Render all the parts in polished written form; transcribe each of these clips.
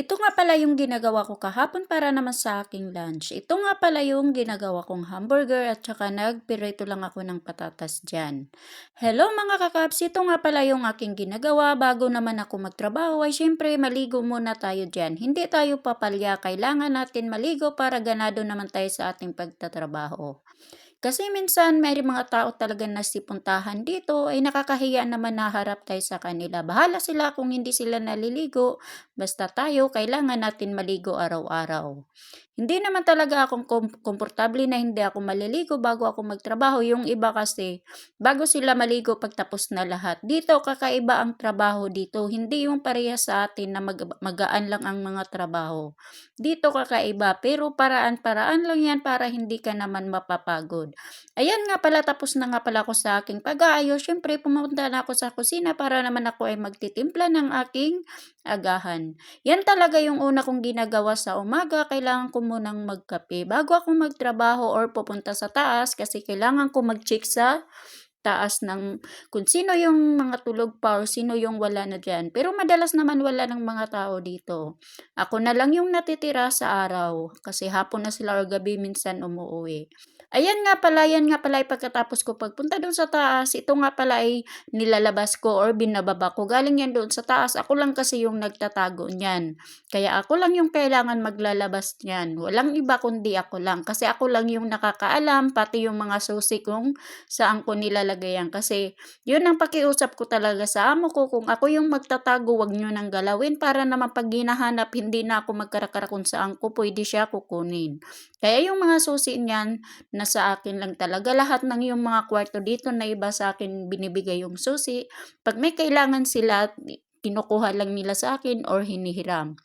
Ito nga pala yung ginagawa ko kahapon para naman sa aking lunch. Ito nga pala yung ginagawa kong hamburger at saka nagpirito lang ako ng patatas dyan. Hello mga kakabs, ito nga pala yung aking ginagawa bago naman ako magtrabaho ay syempre maligo muna tayo dyan. Hindi tayo papalya, kailangan natin maligo para ganado naman tayo sa ating pagtatrabaho. Kasi minsan may mga tao talaga na sipuntahan dito ay nakakahiya naman na harap tayo sa kanila. Bahala sila kung hindi sila naliligo, basta tayo kailangan natin maligo araw-araw. Hindi naman talaga akong komportable na hindi ako maliligo bago ako magtrabaho. Yung iba kasi, bago sila maligo pagtapos na lahat. Dito, kakaiba ang trabaho dito. Hindi yung pareha sa atin na magaan lang ang mga trabaho. Dito kakaiba, pero paraan-paraan lang yan para hindi ka naman mapapagod. Ayan nga pala, tapos na nga pala ako sa aking pag-aayos. Syempre, pumunta na ako sa kusina para naman ako ay magtitimpla ng aking agahan. Yan talaga yung una kong ginagawa sa umaga. Kailangan ko munang magkape bago ako magtrabaho or pupunta sa taas kasi kailangan ko mag-check sa taas ng kung sino yung mga tulog pa or sino yung wala na dyan. Pero madalas naman wala ng mga tao dito. Ako na lang yung natitira sa araw kasi hapon na sila or gabi minsan umuwi. Ayan nga pala, yan nga pala ay pagkatapos ko pagpunta doon sa taas, ito nga pala ay nilalabas ko or binababa ko. Galing yan doon sa taas, ako lang kasi yung nagtatago niyan. Kaya ako lang yung kailangan maglalabas niyan. Walang iba kundi ako lang. Kasi ako lang yung nakakaalam, pati yung mga susi kung saan ko nilalagay yan. Kasi yun ang pakiusap ko talaga sa amo ko. Kung ako yung magtatago, wag nyo nang galawin para naman pag hinahanap, hindi na ako magkarakara kung saan ko pwede siya kukunin. Kaya yung mga susi niyan, nasa akin lang talaga. Lahat ng yung mga kwarto dito na iba sa akin binibigay yung susi. Pag may kailangan sila, kinukuha lang nila sa akin or hinihiram.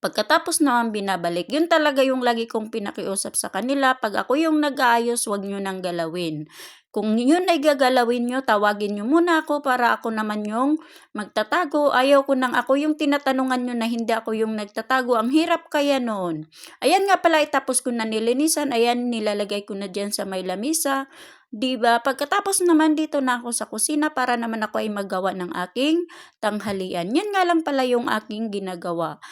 Pagkatapos naman binabalik, yun talaga yung lagi kong pinakiusap sa kanila. Pag ako yung nag-aayos, wag nyo nang galawin. Kung yun ay gagalawin nyo, tawagin nyo muna ako para ako naman yung magtatago. Ayaw ko nang ako yung tinatanungan nyo na hindi ako yung nagtatago. Ang hirap kaya noon. Ayan nga pala, itapos ko na nilinisan. Ayan, nilalagay ko na dyan sa may lamisa. Diba? Pagkatapos naman dito na ako sa kusina para naman ako ay magawa ng aking tanghalian. Yan nga lang pala yung aking ginagawa.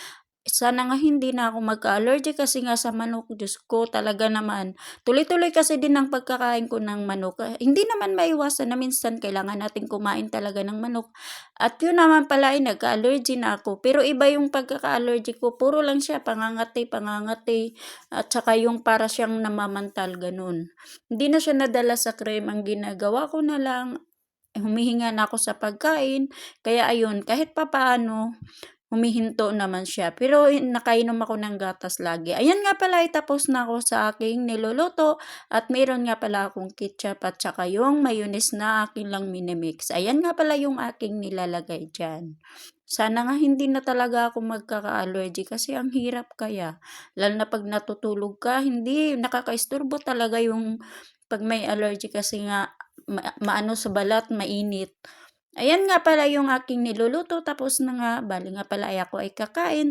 Sana nga hindi na ako magka-allergy kasi nga sa manok, Diyos ko talaga naman. Tuloy-tuloy kasi din ang pagkakain ko ng manok. Hindi naman maiwasan na minsan kailangan natin kumain talaga ng manok. At yun naman pala ay nagka-allergy na ako. Pero iba yung pagkaka-allergy ko. Puro lang siya pangangati, pangangati. At saka yung para siyang namamantal, ganun. Hindi na siya nadala sa cream. Ang ginagawa ko na lang, humihinga na ako sa pagkain. Kaya ayun, kahit papaano, humihinto naman siya. Pero nakainom ako ng gatas lagi. Ayan nga pala, tapos na ako sa aking niluluto. At mayroon nga pala akong ketchup at saka yung mayonnaise na akin lang minimix. Ayan nga pala yung aking nilalagay dyan. Sana nga hindi na talaga ako magkaka-allergy kasi ang hirap kaya. Lalo na pag natutulog ka, hindi nakakaisturbo talaga yung pag may allergy kasi nga maano sa balat, mainit. Ayan nga pala yung aking niluluto, tapos na nga, bali nga pala ay ako ay kakain.